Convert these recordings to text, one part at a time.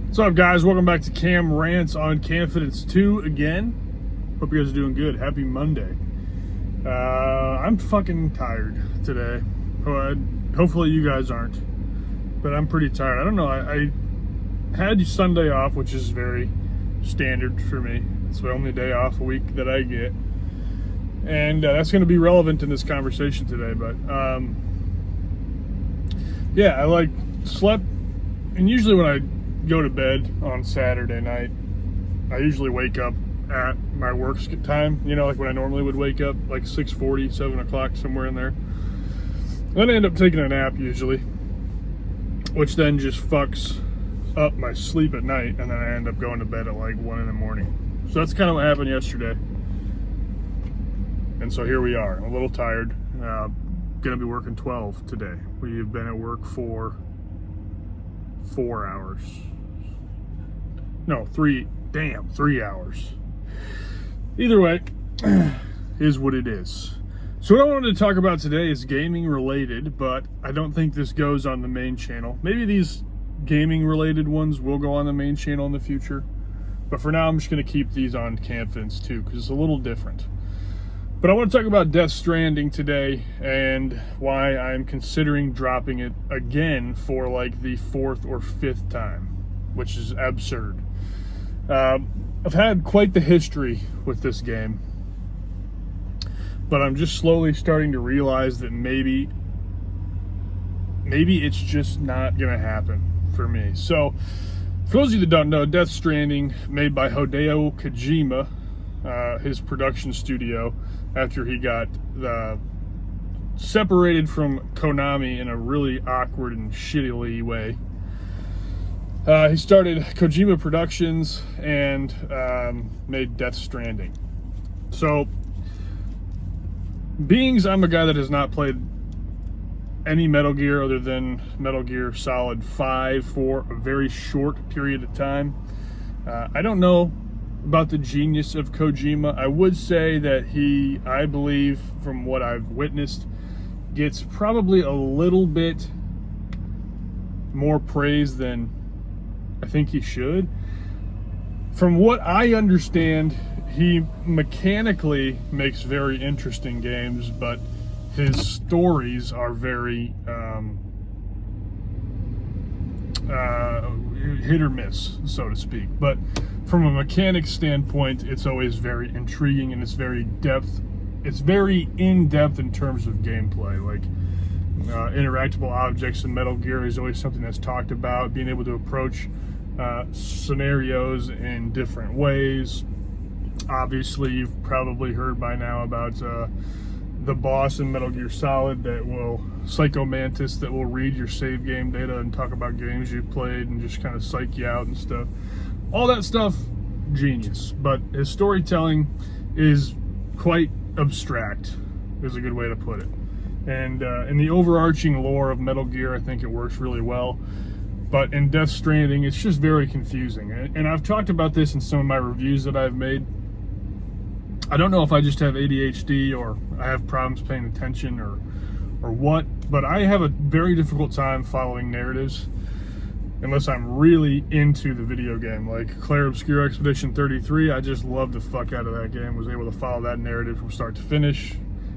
What's up, guys? Welcome back to Cam Rants on Confidence 2 again. Hope you guys are doing good. Happy Monday. I'm fucking tired today. Hopefully you guys aren't, but I'm pretty tired. I don't know. I had Sunday off, which is very standard for me. It's the only day off a week that I get, and that's going to be relevant in this conversation today. But yeah, I slept, and usually when I go to bed on Saturday night, I usually wake up at my work time, like when I normally would wake up, like 6:40, 7 o'clock, somewhere in there. Then I end up taking a nap usually, which then just fucks up my sleep at night, and then I end up going to bed at like 1 in the morning. So that's kind of what happened yesterday. And so here we are. I'm a little tired. Gonna be working 12 today. We've been at work for 4 hours. No, 3 hours. Either way, is what it is. So what I wanted to talk about today is gaming related, but I don't think this goes on the main channel. Maybe these gaming related ones will go on the main channel in the future. But for now, I'm just going to keep these on Confidence too, because it's a little different. But I want to talk about Death Stranding today and why I'm considering dropping it again for like the 4th or 5th time, which is absurd. I've had quite the history with this game, but I'm just slowly starting to realize that maybe it's just not going to happen for me. So, for those of you that don't know, Death Stranding, made by Hideo Kojima, his production studio, after he got separated from Konami in a really awkward and shittily way. He started Kojima Productions and made Death Stranding. So, I'm a guy that has not played any Metal Gear other than Metal Gear Solid 5 for a very short period of time. I don't know about the genius of Kojima. I would say that he, I believe, from what I've witnessed, gets probably a little bit more praise than I think he should. From what I understand, he mechanically makes very interesting games, but his stories are very hit or miss, so to speak. But from a mechanic standpoint, it's always very intriguing, and it's very in-depth in terms of gameplay. Like interactable objects in Metal Gear is always something that's talked about, being able to approach scenarios in different ways. Obviously, you've probably heard by now about the boss in Metal Gear Solid Psycho Mantis, that will read your save game data and talk about games you've played and just kind of psych you out and stuff. All that stuff, genius. But his storytelling is quite abstract, is a good way to put it. And in the overarching lore of Metal Gear, I think it works really well. But in Death Stranding, it's just very confusing. And I've talked about this in some of my reviews that I've made. I don't know if I just have ADHD or I have problems paying attention or what, but I have a very difficult time following narratives unless I'm really into the video game. Like Claire Obscure Expedition 33, I just loved the fuck out of that game. Was able to follow that narrative from start to finish,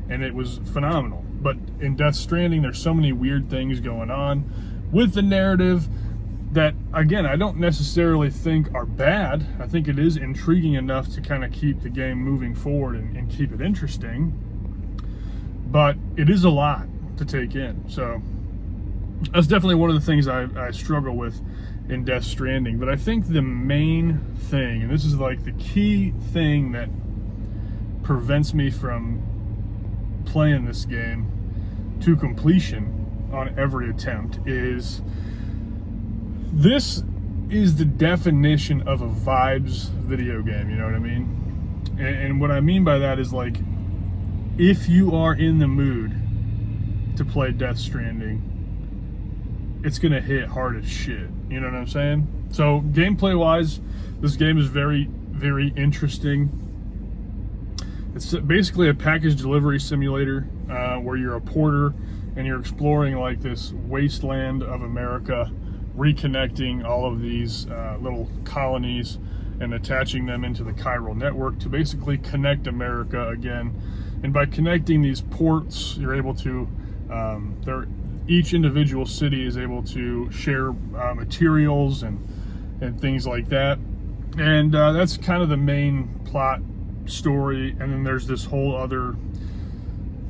and it was phenomenal. But in Death Stranding, there's so many weird things going on with the narrative that, again, I don't necessarily think are bad. I think it is intriguing enough to kind of keep the game moving forward and keep it interesting. But it is a lot to take in. So that's definitely one of the things I struggle with in Death Stranding. But I think the main thing, and this is like the key thing that prevents me from playing this game to completion on every attempt, is this is the definition of a vibes video game, you know what I mean? And what I mean by that is, like, if you are in the mood to play Death Stranding, it's gonna hit hard as shit, you know what I'm saying? So gameplay wise, this game is very, very interesting. It's basically a package delivery simulator where you're a porter and you're exploring like this wasteland of America reconnecting all of these little colonies and attaching them into the chiral network to basically connect America again. And by connecting these ports, you're able to, each individual city is able to share materials and things like that. And that's kind of the main plot story. And then there's this whole other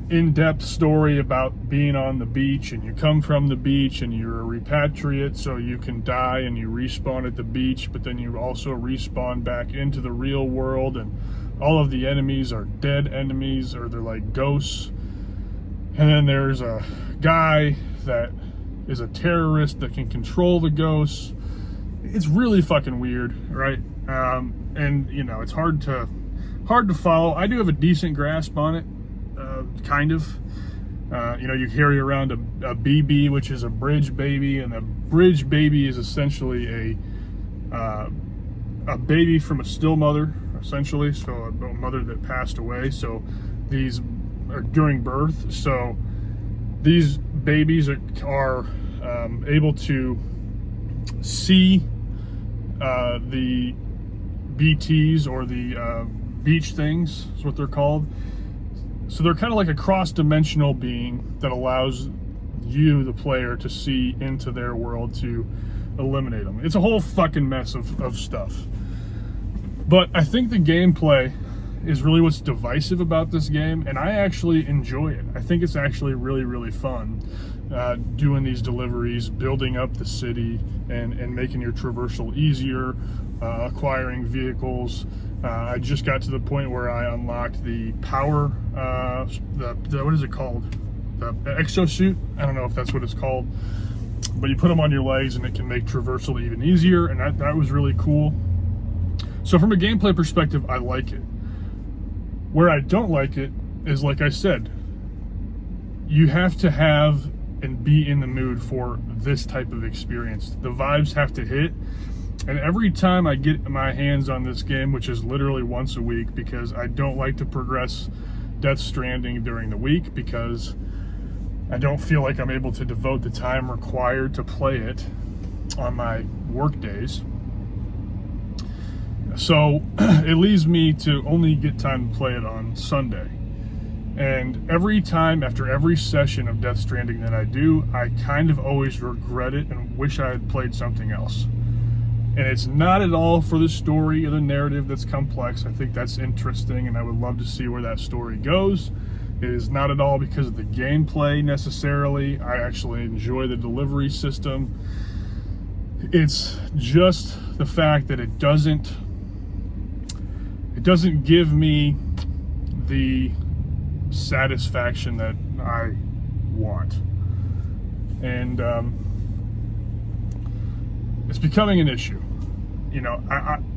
in-depth story about being on the beach, and you come from the beach and you're a repatriate, so you can die and you respawn at the beach, but then you also respawn back into the real world, and all of the enemies are dead enemies, or they're like ghosts. And then there's a guy that is a terrorist that can control the ghosts. It's really fucking weird, right? And you know, it's hard to follow. I do have a decent grasp on it. Kind of. You know, you carry around a BB, which is a bridge baby, and a bridge baby is essentially a baby from a still mother, essentially, so a mother that passed away. So these are during birth. So these babies are able to see the BTs, or the beach things, is what they're called. So they're kind of like a cross-dimensional being that allows you, the player, to see into their world to eliminate them. It's a whole fucking mess of stuff. But I think the gameplay is really what's divisive about this game, and I actually enjoy it. I think it's actually really, really fun doing these deliveries, building up the city, and making your traversal easier, acquiring vehicles. I just got to the point where I unlocked the power, what is it called? The exosuit? I don't know if that's what it's called. But you put them on your legs and it can make traversal even easier, and that was really cool. So from a gameplay perspective, I like it. Where I don't like it is, like I said, you have to have and be in the mood for this type of experience. The vibes have to hit. And every time I get my hands on this game, which is literally once a week, because I don't like to progress Death Stranding during the week, because I don't feel like I'm able to devote the time required to play it on my work days. So it leaves me to only get time to play it on Sunday. And every time, after every session of Death Stranding that I do, I kind of always regret it and wish I had played something else. And it's not at all for the story or the narrative that's complex. I think that's interesting, and I would love to see where that story goes. It is not at all because of the gameplay necessarily. I actually enjoy the delivery system. It's just the fact that it doesn't give me the satisfaction that I want. And it's becoming an issue. You know,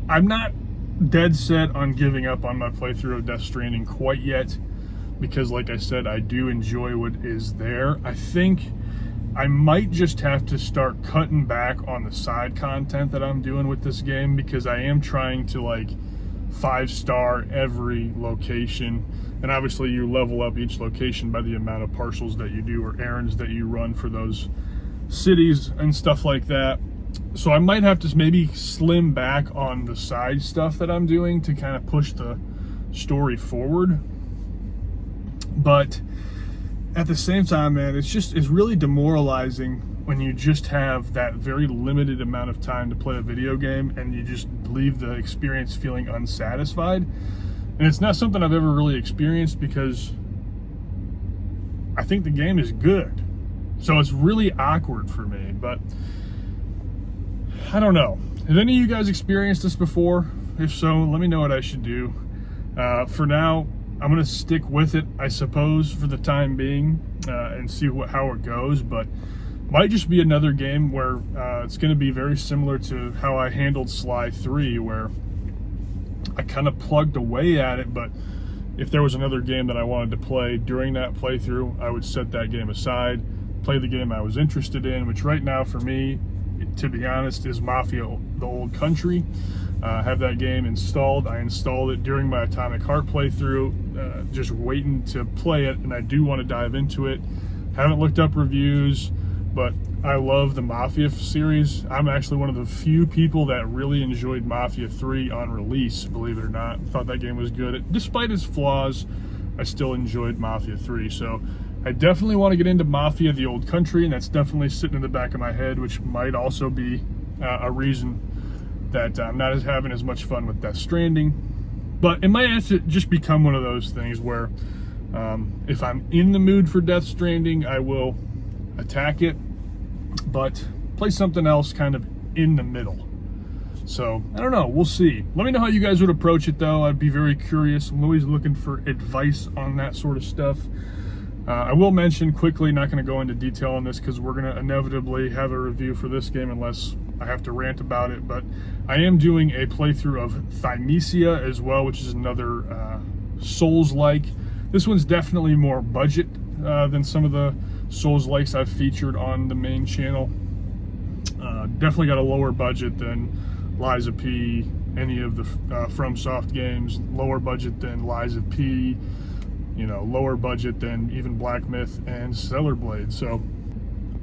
I'm not dead set on giving up on my playthrough of Death Stranding quite yet, because like I said, I do enjoy what is there. I think I might just have to start cutting back on the side content that I'm doing with this game, because I am trying to like 5-star every location, and obviously you level up each location by the amount of partials that you do or errands that you run for those cities and stuff like that. So I might have to maybe slim back on the side stuff that I'm doing to kind of push the story forward. But at the same time, man, it's really demoralizing when you just have that very limited amount of time to play a video game and you just leave the experience feeling unsatisfied. And it's not something I've ever really experienced, because I think the game is good. So it's really awkward for me, but I don't know. Have any of you guys experienced this before? If so, let me know what I should do. For now, I'm going to stick with it, I suppose, for the time being, and see how it goes. But might just be another game where it's going to be very similar to how I handled Sly 3, where I kind of plugged away at it, but if there was another game that I wanted to play during that playthrough, I would set that game aside, play the game I was interested in, which right now for me, to be honest, is Mafia: The Old Country. Have that game installed. I installed it during my Atomic Heart playthrough, just waiting to play it, and I do want to dive into it. Haven't looked up reviews, but I love the Mafia series. I'm actually one of the few people that really enjoyed Mafia 3 on release, believe it or not. Thought that game was good. Despite its flaws, I still enjoyed Mafia 3. So I definitely want to get into Mafia the Old Country, and that's definitely sitting in the back of my head, which might also be a reason that I'm not having as much fun with Death Stranding. But it might have to just become one of those things where if I'm in the mood for Death Stranding, I will attack it, but play something else kind of in the middle. So I don't know, we'll see. Let me know how you guys would approach it though. I'd be very curious. I'm always looking for advice on that sort of stuff. I will mention quickly, not going to go into detail on this because we're going to inevitably have a review for this game unless I have to rant about it, but I am doing a playthrough of Thymesia as well, which is another Souls-like. This one's definitely more budget than some of the Souls-likes I've featured on the main channel. Definitely got a lower budget than Lies of P, any of the FromSoft games, lower budget than Lies of P, you know, lower budget than even Black Myth and Stellar Blade. So,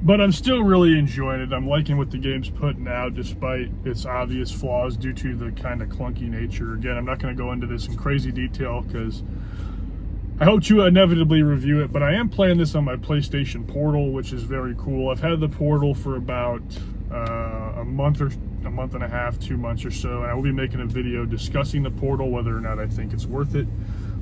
but I'm still really enjoying it. I'm liking what the game's putting out despite its obvious flaws due to the kind of clunky nature. Again, I'm not going to go into this in crazy detail because I hope to inevitably review it, but I am playing this on my PlayStation Portal, which is very cool. I've had the Portal for about a month and a half, 2 months or so, and I will be making a video discussing the Portal, whether or not I think it's worth it,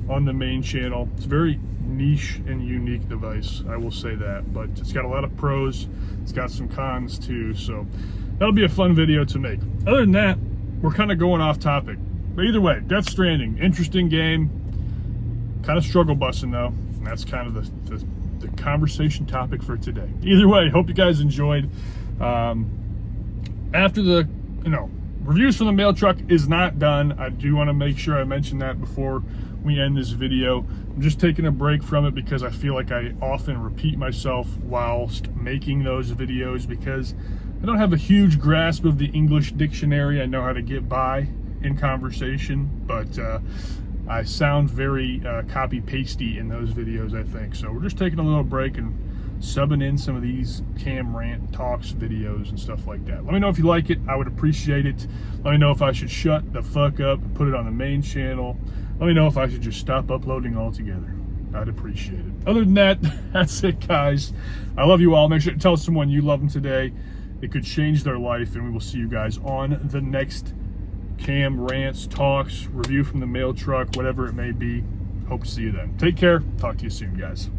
on the main channel. It's a very niche and unique device, I will say that, but it's got a lot of pros. It's got some cons too, so that'll be a fun video to make. Other than that, we're kind of going off topic, but either way, Death Stranding, interesting game, kind of struggle busting though, and that's kind of the conversation topic for today. Either way, hope you guys enjoyed. After the reviews from the mail truck is not done, I do want to make sure I mention that before we end this video. I'm just taking a break from it because I feel like I often repeat myself whilst making those videos because I don't have a huge grasp of the English dictionary. I know how to get by in conversation, but I sound very copy-pasty in those videos, I think. So we're just taking a little break and subbing in some of these Cam Rant Talks videos and stuff like that. Let me know if you like it. I would appreciate it. Let me know if I should shut the fuck up and put it on the main channel. Let me know if I should just stop uploading altogether. I'd appreciate it. Other than that, that's it, guys. I love you all. Make sure to tell someone you love them today. It could change their life, and we will see you guys on the next Cam Rants, Talks, review from the mail truck, whatever it may be. Hope to see you then. Take care. Talk to you soon, guys.